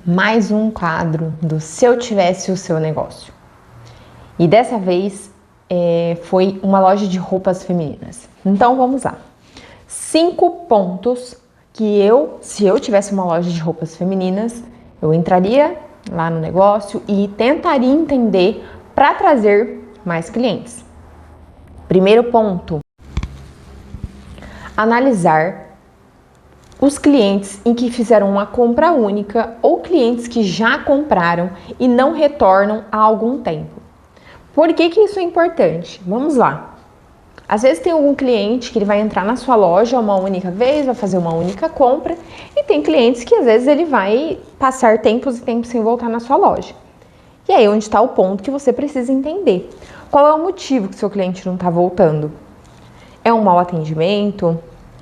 mais um quadro do Se Eu Tivesse o Seu Negócio. E dessa vez foi uma loja de roupas femininas. Então vamos lá. 5 pontos que se eu tivesse uma loja de roupas femininas, eu entraria lá no negócio e tentaria entender para trazer mais clientes. Primeiro ponto: analisar os clientes em que fizeram uma compra única ou clientes que já compraram e não retornam há algum tempo. Por que isso é importante? Vamos lá. Às vezes tem algum cliente que ele vai entrar na sua loja uma única vez, vai fazer uma única compra, e tem clientes que às vezes ele vai passar tempos e tempos sem voltar na sua loja. E aí onde está o ponto que você precisa entender. Qual é o motivo que seu cliente não está voltando? É um mau atendimento?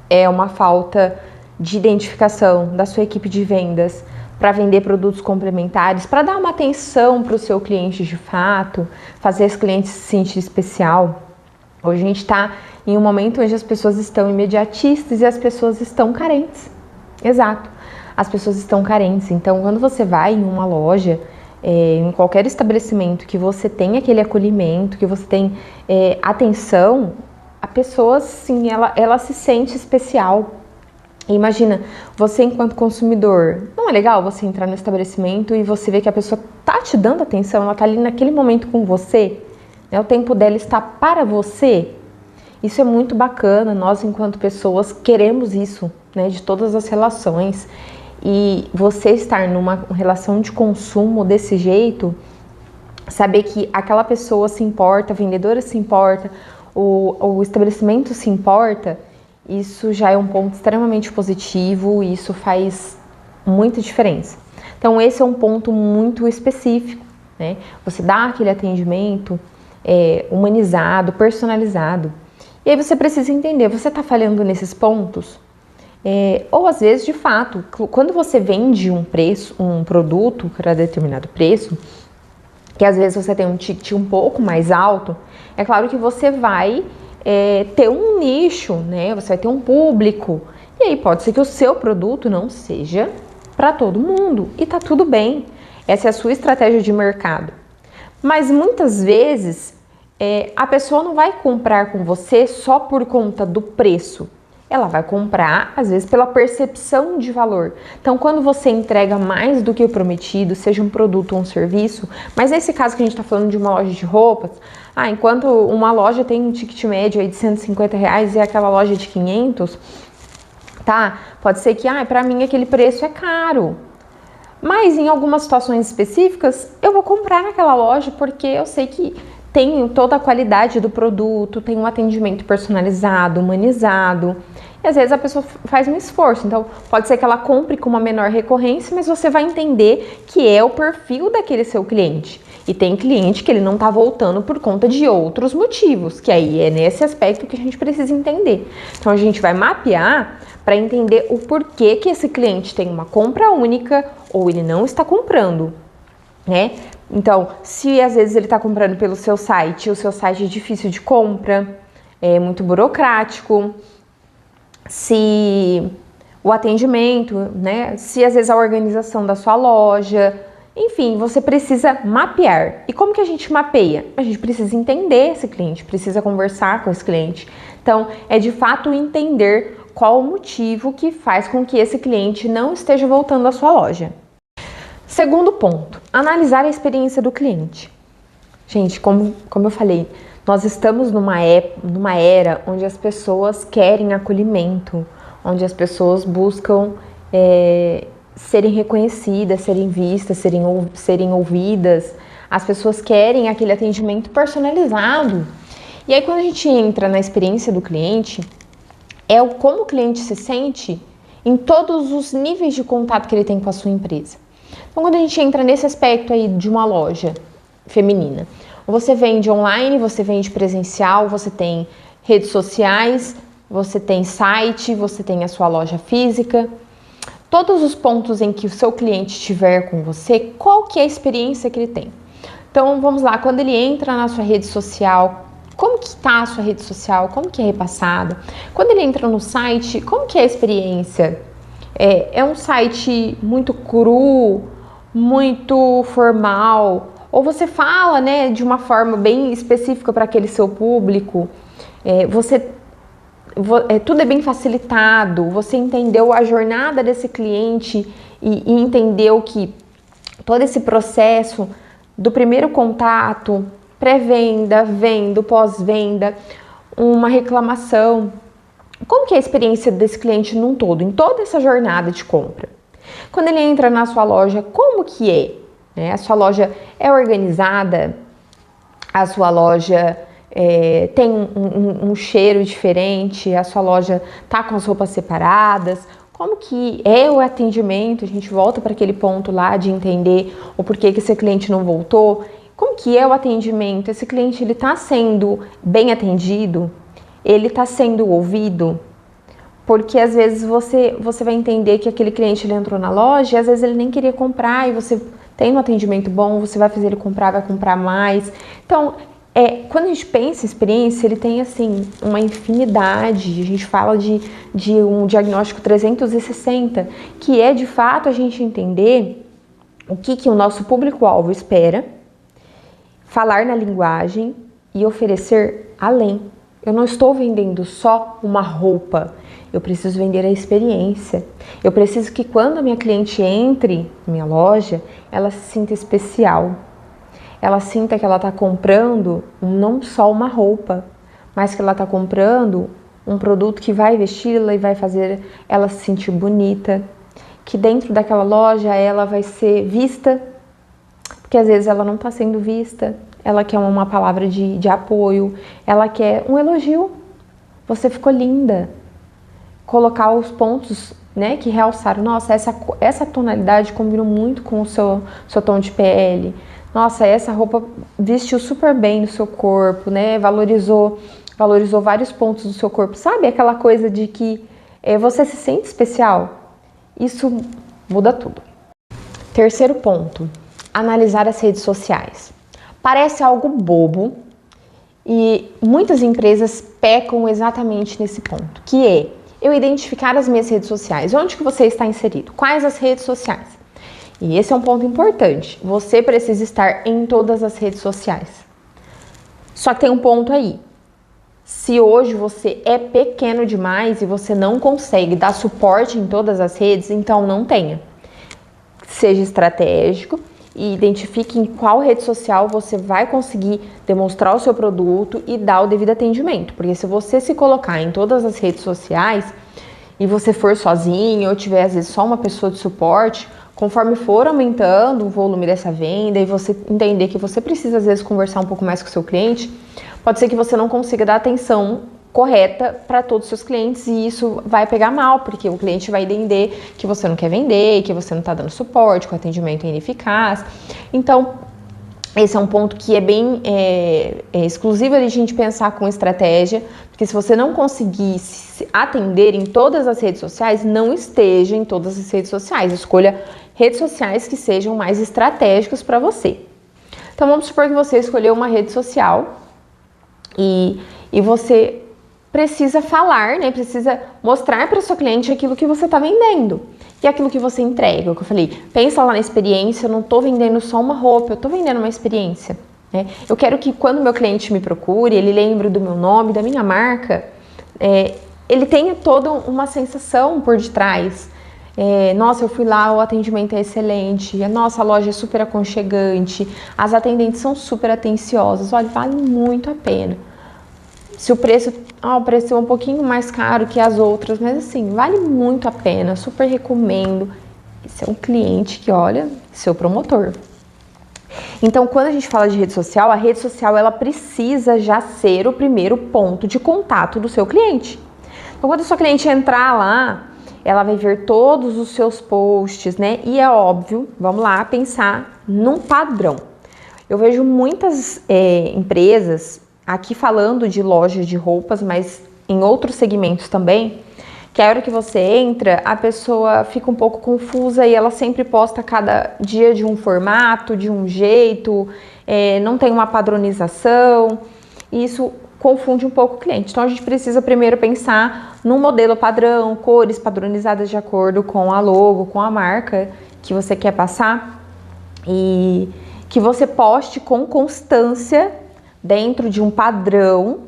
É uma falta de identificação da sua equipe de vendas para vender produtos complementares, para dar uma atenção para o seu cliente de fato, fazer esse cliente se sentir especial? Hoje a gente está em um momento onde as pessoas estão imediatistas e as pessoas estão carentes. Exato, as pessoas estão carentes. Então, quando você vai em uma loja, em qualquer estabelecimento que você tem aquele acolhimento, que você tem atenção, a pessoa, sim, ela se sente especial. E imagina, você enquanto consumidor, não é legal você entrar no estabelecimento e você ver que a pessoa tá te dando atenção, ela tá ali naquele momento com você, né? O tempo dela está para você. Isso é muito bacana, nós enquanto pessoas queremos isso, né, de todas as relações. E você estar numa relação de consumo desse jeito, saber que aquela pessoa se importa, a vendedora se importa, o estabelecimento se importa, isso já é um ponto extremamente positivo e isso faz muita diferença. Então esse é um ponto muito específico, né? Você dá aquele atendimento humanizado, personalizado. E aí você precisa entender, você está falhando nesses pontos? Ou às vezes, de fato, quando você vende um produto para determinado preço, que às vezes você tem um ticket um pouco mais alto, é claro que você vai ter um nicho, né? Você vai ter um público. E aí pode ser que o seu produto não seja para todo mundo. E tá tudo bem. Essa é a sua estratégia de mercado. Mas muitas vezes a pessoa não vai comprar com você só por conta do preço. Ela vai comprar, às vezes, pela percepção de valor. Então, quando você entrega mais do que o prometido, seja um produto ou um serviço, mas nesse caso que a gente está falando de uma loja de roupas, enquanto uma loja tem um ticket médio aí de R$150 e aquela loja de 500, tá? Pode ser que, para mim aquele preço é caro. Mas em algumas situações específicas, eu vou comprar naquela loja porque eu sei que tem toda a qualidade do produto, tem um atendimento personalizado, humanizado. E às vezes a pessoa faz um esforço, então pode ser que ela compre com uma menor recorrência, mas você vai entender que é o perfil daquele seu cliente. E tem cliente que ele não está voltando por conta de outros motivos, que aí é nesse aspecto que a gente precisa entender. Então a gente vai mapear para entender o porquê que esse cliente tem uma compra única ou ele não está comprando, né? Então, se às vezes ele está comprando pelo seu site, o seu site é difícil de compra, é muito burocrático, se o atendimento, né? Se às vezes a organização da sua loja, enfim, você precisa mapear. E como que a gente mapeia? A gente precisa entender esse cliente, precisa conversar com esse cliente. Então, é de fato entender qual o motivo que faz com que esse cliente não esteja voltando à sua loja. Segundo ponto, analisar a experiência do cliente. Gente, como eu falei, nós estamos numa era onde as pessoas querem acolhimento, onde as pessoas buscam serem reconhecidas, serem vistas, serem ouvidas. As pessoas querem aquele atendimento personalizado. E aí quando a gente entra na experiência do cliente, como o cliente se sente em todos os níveis de contato que ele tem com a sua empresa. Então, quando a gente entra nesse aspecto aí de uma loja feminina, você vende online, você vende presencial, você tem redes sociais, você tem site, você tem a sua loja física. Todos os pontos em que o seu cliente estiver com você, qual que é a experiência que ele tem? Então, vamos lá, quando ele entra na sua rede social, como que está a sua rede social? Como que é repassada? Quando ele entra no site, como que é a experiência? É um site muito cru muito formal, ou você fala, né, de uma forma bem específica para aquele seu público, tudo é bem facilitado, você entendeu a jornada desse cliente e entendeu que todo esse processo do primeiro contato, pré-venda, venda, pós-venda, uma reclamação. Como que é a experiência desse cliente num todo, em toda essa jornada de compra? Quando ele entra na sua loja, como que é? A sua loja é organizada? A sua loja tem um cheiro diferente? A sua loja tá com as roupas separadas? Como que é o atendimento? A gente volta para aquele ponto lá de entender o porquê que esse cliente não voltou. Como que é o atendimento? Esse cliente, ele tá sendo bem atendido? Ele está sendo ouvido? Porque às vezes você vai entender que aquele cliente ele entrou na loja e às vezes ele nem queria comprar e você tem um atendimento bom, você vai fazer ele comprar, vai comprar mais. Então, quando a gente pensa em experiência, ele tem assim uma infinidade. A gente fala de um diagnóstico 360, que é de fato a gente entender o que o nosso público-alvo espera, falar na linguagem e oferecer além. Eu não estou vendendo só uma roupa, eu preciso vender a experiência. Eu preciso que quando a minha cliente entre na minha loja, ela se sinta especial. Ela sinta que ela está comprando não só uma roupa, mas que ela está comprando um produto que vai vesti-la e vai fazer ela se sentir bonita. Que dentro daquela loja ela vai ser vista, porque às vezes ela não está sendo vista. Ela quer uma palavra de apoio, ela quer um elogio. Você ficou linda. Colocar os pontos, né, que realçaram. Nossa, essa tonalidade combinou muito com o seu tom de pele. Nossa, essa roupa vestiu super bem no seu corpo, né? Valorizou vários pontos do seu corpo. Sabe aquela coisa de que você se sente especial? Isso muda tudo. Terceiro ponto, analisar as redes sociais. Parece algo bobo e muitas empresas pecam exatamente nesse ponto, que é eu identificar as minhas redes sociais. Onde que você está inserido? Quais as redes sociais? E esse é um ponto importante. Você precisa estar em todas as redes sociais. Só que tem um ponto aí. Se hoje você é pequeno demais e você não consegue dar suporte em todas as redes, então não tenha. Seja estratégico e identifique em qual rede social você vai conseguir demonstrar o seu produto e dar o devido atendimento. Porque se você se colocar em todas as redes sociais e você for sozinho ou tiver às vezes só uma pessoa de suporte, conforme for aumentando o volume dessa venda e você entender que você precisa às vezes conversar um pouco mais com o seu cliente, pode ser que você não consiga dar atenção correta para todos os seus clientes e isso vai pegar mal, porque o cliente vai entender que você não quer vender, que você não está dando suporte, que o atendimento é ineficaz. Então, esse é um ponto que é bem exclusivo de a gente pensar com estratégia, porque se você não conseguir atender em todas as redes sociais, não esteja em todas as redes sociais. Escolha redes sociais que sejam mais estratégicas para você. Então, vamos supor que você escolheu uma rede social e você precisa falar, né? Precisa mostrar para o seu cliente aquilo que você está vendendo e aquilo que você entrega. O que eu falei, pensa lá na experiência. Eu não estou vendendo só uma roupa, eu estou vendendo uma experiência, né? Eu quero que quando meu cliente me procure, ele lembre do meu nome, da minha marca, ele tenha toda uma sensação por detrás. Nossa, eu fui lá, o atendimento é excelente, a nossa loja é super aconchegante, as atendentes são super atenciosas. Olha, vale muito a pena. Se o preço é um pouquinho mais caro que as outras, mas assim, vale muito a pena, super recomendo. Esse é um cliente que, olha, seu promotor. Então, quando a gente fala de rede social, a rede social ela precisa já ser o primeiro ponto de contato do seu cliente. Então, quando a sua cliente entrar lá, ela vai ver todos os seus posts, né? E é óbvio, vamos lá pensar num padrão. Eu vejo muitas empresas aqui falando de lojas de roupas, mas em outros segmentos também, que a hora que você entra, a pessoa fica um pouco confusa e ela sempre posta cada dia de um formato, de um jeito, não tem uma padronização, e isso confunde um pouco o cliente. Então a gente precisa primeiro pensar num modelo padrão, cores padronizadas de acordo com a logo, com a marca que você quer passar. e que você poste com constância dentro de um padrão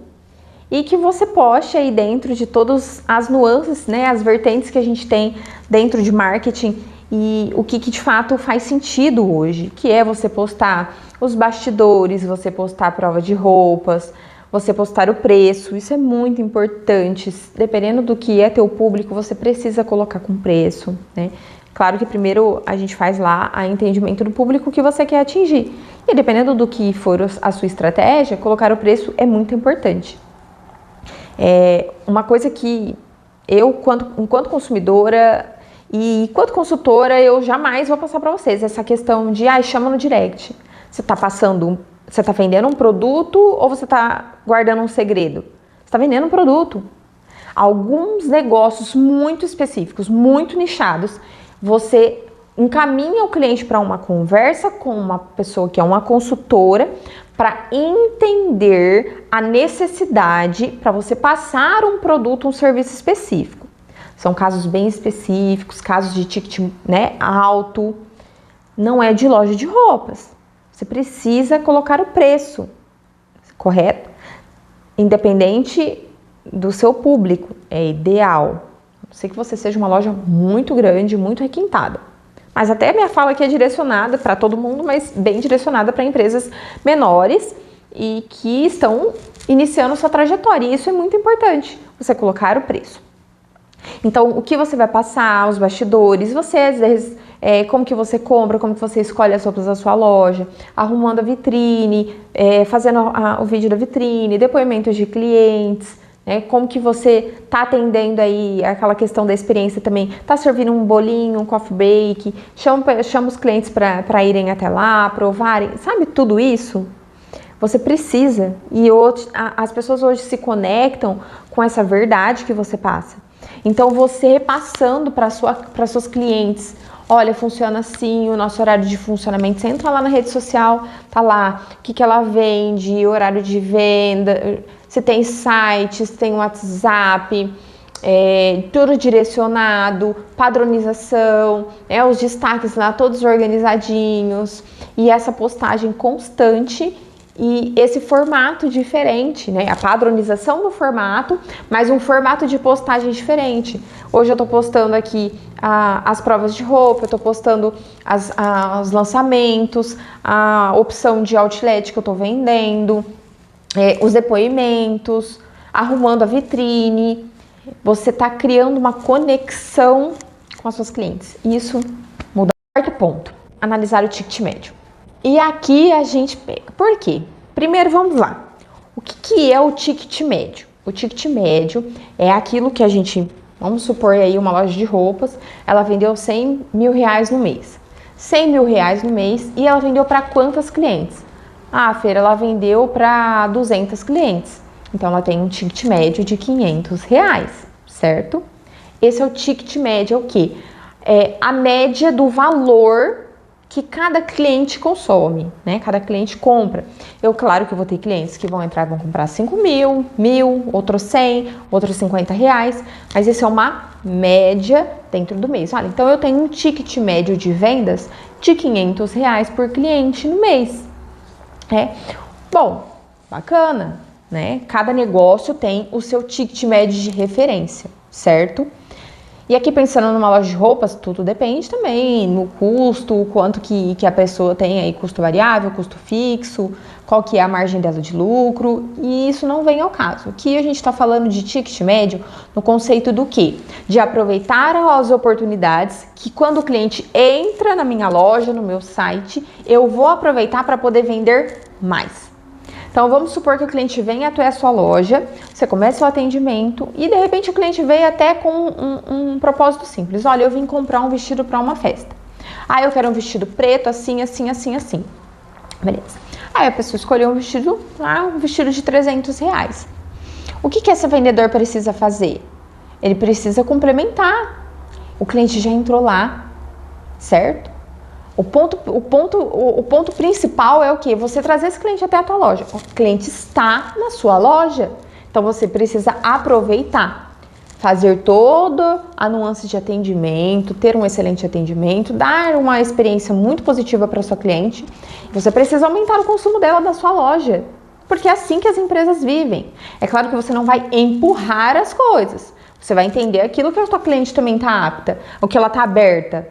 e que você poste aí dentro de todas as nuances, né, as vertentes que a gente tem dentro de marketing e o que de fato faz sentido hoje, que é você postar os bastidores, você postar a prova de roupas, você postar o preço. Isso é muito importante. Dependendo do que é teu público, você precisa colocar com preço, né? Claro que primeiro a gente faz lá a entendimento do público que você quer atingir. E dependendo do que for a sua estratégia, colocar o preço é muito importante. Uma coisa que eu, enquanto consumidora e enquanto consultora, eu jamais vou passar para vocês essa questão de chama no direct. Você está vendendo um produto ou você está guardando um segredo? Você está vendendo um produto. Alguns negócios muito específicos, muito nichados, você encaminha o cliente para uma conversa com uma pessoa que é uma consultora para entender a necessidade para você passar um produto, um serviço específico. São casos bem específicos, casos de ticket, né, alto. Não é de loja de roupas. Você precisa colocar o preço, correto? Independente do seu público, é ideal. A não ser que você seja uma loja muito grande, muito requintada. Mas até a minha fala aqui é direcionada para todo mundo, mas bem direcionada para empresas menores e que estão iniciando sua trajetória. E isso é muito importante, você colocar o preço. Então, o que você vai passar, os bastidores, você às vezes, como que você compra, como que você escolhe as roupas da sua loja, arrumando a vitrine, fazendo o vídeo da vitrine, depoimentos de clientes, né, como que você tá atendendo aí aquela questão da experiência também, tá servindo um bolinho, um coffee break, chama os clientes para irem até lá, provarem, sabe tudo isso? Você precisa, e hoje, as pessoas hoje se conectam com essa verdade que você passa. Então, você repassando para suas clientes, olha, funciona assim, o nosso horário de funcionamento, você entra lá na rede social, tá lá, o que ela vende, horário de venda, você tem sites, tem WhatsApp, tudo direcionado, padronização, os destaques lá todos organizadinhos, e essa postagem constante. E esse formato diferente, né? A padronização do formato, mas um formato de postagem diferente. Hoje eu tô postando aqui as provas de roupa, eu tô postando os lançamentos, a opção de outlet que eu tô vendendo, os depoimentos, arrumando a vitrine. Você tá criando uma conexão com as suas clientes. Isso muda. Quarto ponto, analisar o ticket médio. E aqui a gente pega. Por quê? Primeiro, vamos lá. O que é o ticket médio? O ticket médio é aquilo que a gente, vamos supor aí uma loja de roupas, ela vendeu 100 mil reais no mês. 100 mil reais no mês e ela vendeu para quantas clientes? A feira ela vendeu para 200 clientes. Então ela tem um ticket médio de 500 reais, certo? Esse é o ticket médio, é o quê? É a média do valor que cada cliente consome, né? Cada cliente compra. Claro que eu vou ter clientes que vão entrar e vão comprar 5 mil, 1.000, outros 100, outros 50 reais, mas isso é uma média dentro do mês. Olha, então eu tenho um ticket médio de vendas de 500 reais por cliente no mês. Bom, bacana, né? Cada negócio tem o seu ticket médio de referência, certo? E aqui pensando numa loja de roupas, tudo depende também no custo, o quanto que a pessoa tem aí, custo variável, custo fixo, qual que é a margem dela de lucro, e isso não vem ao caso. Aqui a gente está falando de ticket médio no conceito do quê? De aproveitar as oportunidades que quando o cliente entra na minha loja, no meu site, eu vou aproveitar para poder vender mais. Então, vamos supor que o cliente vem até a sua loja, você começa o atendimento e, de repente, o cliente veio até com um propósito simples. Olha, eu vim comprar um vestido para uma festa. Eu quero um vestido preto, assim, assim, assim, assim. Beleza. Aí a pessoa escolheu um vestido de 300 reais. O que esse vendedor precisa fazer? Ele precisa complementar. O cliente já entrou lá, certo? O ponto principal é o quê? Você trazer esse cliente até a tua loja. O cliente está na sua loja, então você precisa aproveitar. fazer toda a nuance de atendimento, ter um excelente atendimento, dar uma experiência muito positiva para sua cliente. Você precisa aumentar o consumo dela da sua loja, porque é assim que as empresas vivem. É claro que você não vai empurrar as coisas, você vai entender aquilo que a sua cliente também está apta, o que ela está aberta.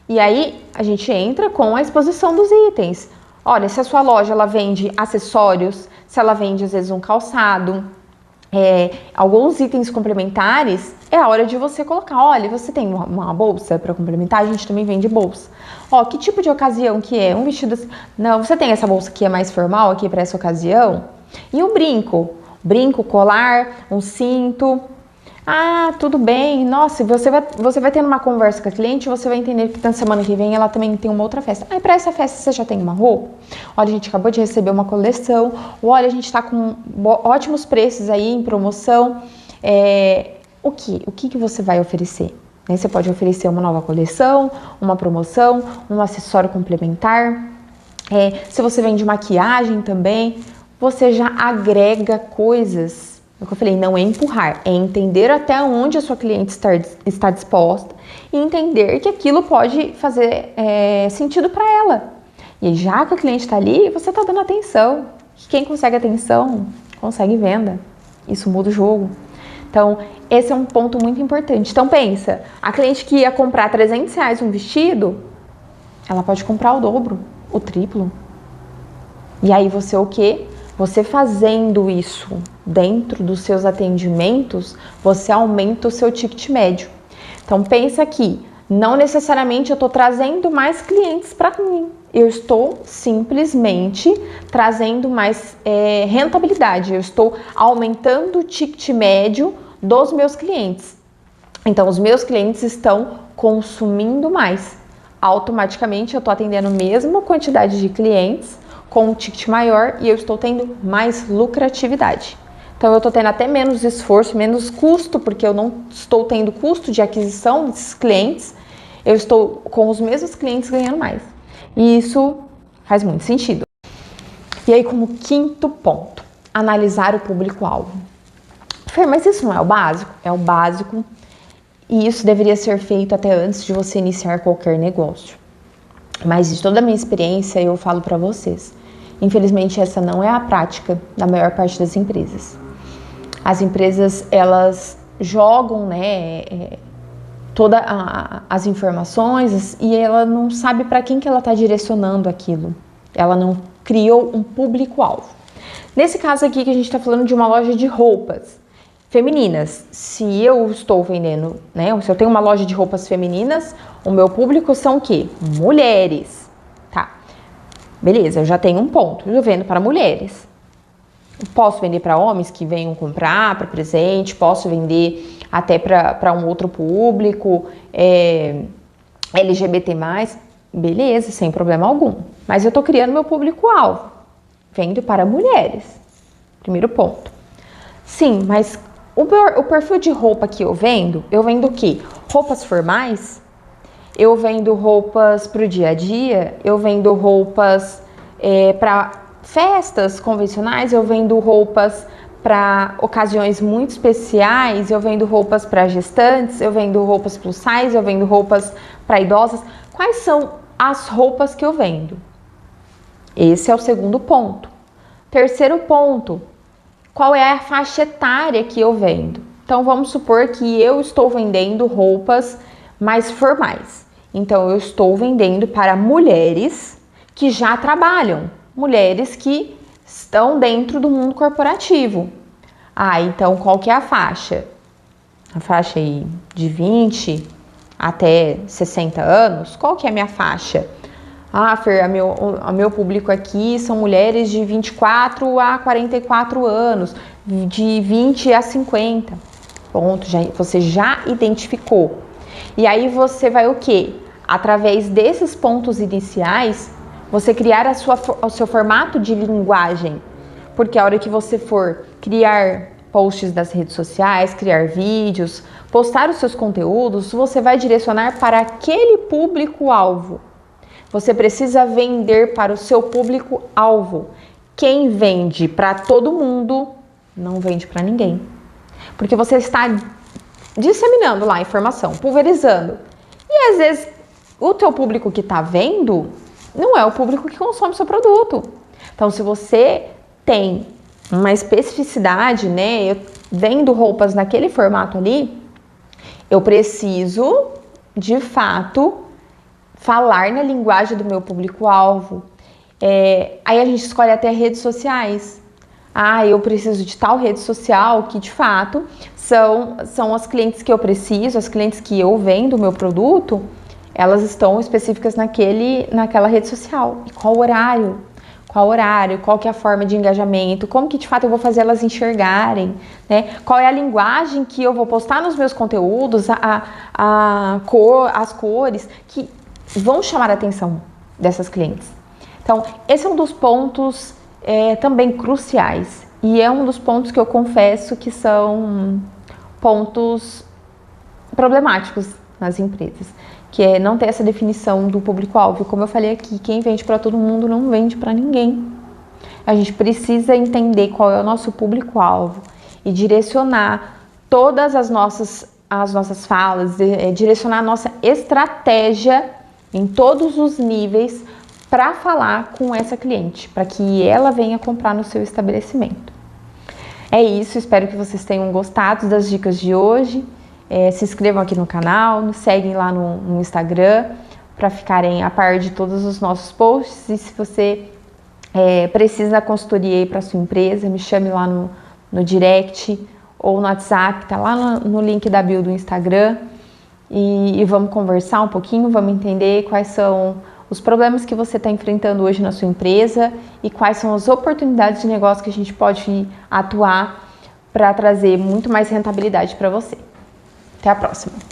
E aí a gente entra com a exposição dos itens. Olha, se a sua loja ela vende acessórios, se ela vende às vezes um calçado, alguns itens complementares, é a hora de você colocar. Olha, você tem uma bolsa para complementar? A gente também vende bolsa. Ó, que tipo de ocasião que é? Um vestido assim? Não, você tem essa bolsa que é mais formal aqui para essa ocasião? E o brinco? Brinco, colar, um cinto. Ah, tudo bem. Nossa, você vai tendo uma conversa com a cliente, você vai entender que na semana que vem ela também tem uma outra festa. Aí, para essa festa você já tem uma roupa? Olha, a gente acabou de receber uma coleção. Olha, a gente está com ótimos preços aí em promoção. O que você vai oferecer? Você pode oferecer uma nova coleção, uma promoção, um acessório complementar. Se você vende maquiagem também, você já agrega coisas. O que eu falei, não é empurrar, é entender até onde a sua cliente está disposta e entender que aquilo pode fazer sentido para ela. E já que a cliente está ali, você está dando atenção. Quem consegue atenção, consegue venda. Isso muda o jogo. Então, esse é um ponto muito importante. Então, pensa, a cliente que ia comprar R$300 um vestido, ela pode comprar o dobro, o triplo. E aí você o quê? Você fazendo isso dentro dos seus atendimentos, você aumenta o seu ticket médio. Então pensa aqui, não necessariamente eu estou trazendo mais clientes para mim, eu estou simplesmente trazendo mais rentabilidade, eu estou aumentando o ticket médio dos meus clientes. Então os meus clientes estão consumindo mais. Automaticamente eu estou atendendo a mesma quantidade de clientes, com um ticket maior e eu estou tendo mais lucratividade. Então eu estou tendo até menos esforço, menos custo, porque eu não estou tendo custo de aquisição desses clientes, eu estou com os mesmos clientes ganhando mais. E isso faz muito sentido. E aí, como quinto ponto, analisar o público-alvo. Fer, mas isso não é o básico? É o básico e isso deveria ser feito até antes de você iniciar qualquer negócio. Mas de toda a minha experiência eu falo para vocês, infelizmente essa não é a prática da maior parte das empresas. As empresas, elas jogam, todas as informações e ela não sabe para quem que ela está direcionando aquilo. Ela não criou um público-alvo. Nesse caso aqui que a gente está falando de uma loja de roupas femininas, se eu estou vendendo, se eu tenho uma loja de roupas femininas, o meu público são o quê? Mulheres, tá? Beleza, eu já tenho um ponto, eu vendo para mulheres. Eu posso vender para homens que venham comprar para presente, posso vender até para um outro público, LGBT+, beleza, sem problema algum. Mas eu tô criando meu público-alvo, vendo para mulheres, primeiro ponto. Sim, mas o perfil de roupa que eu vendo o quê? Roupas formais? Eu vendo roupas para o dia a dia? Eu vendo roupas para festas convencionais? Eu vendo roupas para ocasiões muito especiais? Eu vendo roupas para gestantes? Eu vendo roupas plus size? Eu vendo roupas para idosas? Quais são as roupas que eu vendo? Esse é o segundo ponto. Terceiro ponto. Qual é a faixa etária que eu vendo? Então, vamos supor que eu estou vendendo roupas mais formais. Então, eu estou vendendo para mulheres que já trabalham, mulheres que estão dentro do mundo corporativo. Então, qual que é a faixa? A faixa aí de 20 até 60 anos? Qual que é a minha faixa? Fer, o meu público aqui são mulheres de 24 a 44 anos, de 20 a 50. Ponto, você já identificou. E aí você vai o quê? Através desses pontos iniciais, você criar o seu formato de linguagem. Porque a hora que você for criar posts das redes sociais, criar vídeos, postar os seus conteúdos, você vai direcionar para aquele público-alvo. Você precisa vender para o seu público-alvo. Quem vende para todo mundo, não vende para ninguém. Porque você está disseminando lá a informação, pulverizando. E às vezes o teu público que está vendo não é o público que consome seu produto. Então, se você tem uma especificidade, né? Eu vendo roupas naquele formato ali, eu preciso, de fato, falar na linguagem do meu público-alvo. Aí a gente escolhe até redes sociais. Eu preciso de tal rede social que, de fato, são as clientes que eu preciso, as clientes que eu vendo o meu produto, elas estão específicas naquela rede social. E qual horário? Qual que é a forma de engajamento, como que de fato eu vou fazer elas enxergarem, né? Qual é a linguagem que eu vou postar nos meus conteúdos, as cores que vão chamar a atenção dessas clientes. Então, esse é um dos pontos também cruciais e é um dos pontos que eu confesso que são pontos problemáticos nas empresas, que é não ter essa definição do público-alvo. Como eu falei aqui, quem vende para todo mundo não vende para ninguém. A gente precisa entender qual é o nosso público-alvo e direcionar todas as nossas falas, direcionar a nossa estratégia em todos os níveis para falar com essa cliente, para que ela venha comprar no seu estabelecimento. É isso, espero que vocês tenham gostado das dicas de hoje. Se inscrevam aqui no canal, nos seguem lá no Instagram para ficarem a par de todos os nossos posts. E se você precisa da consultoria para sua empresa, me chame lá no direct ou no WhatsApp, tá lá no link da bio do Instagram. E vamos conversar um pouquinho, vamos entender quais são os problemas que você está enfrentando hoje na sua empresa e quais são as oportunidades de negócio que a gente pode atuar para trazer muito mais rentabilidade para você. Até a próxima!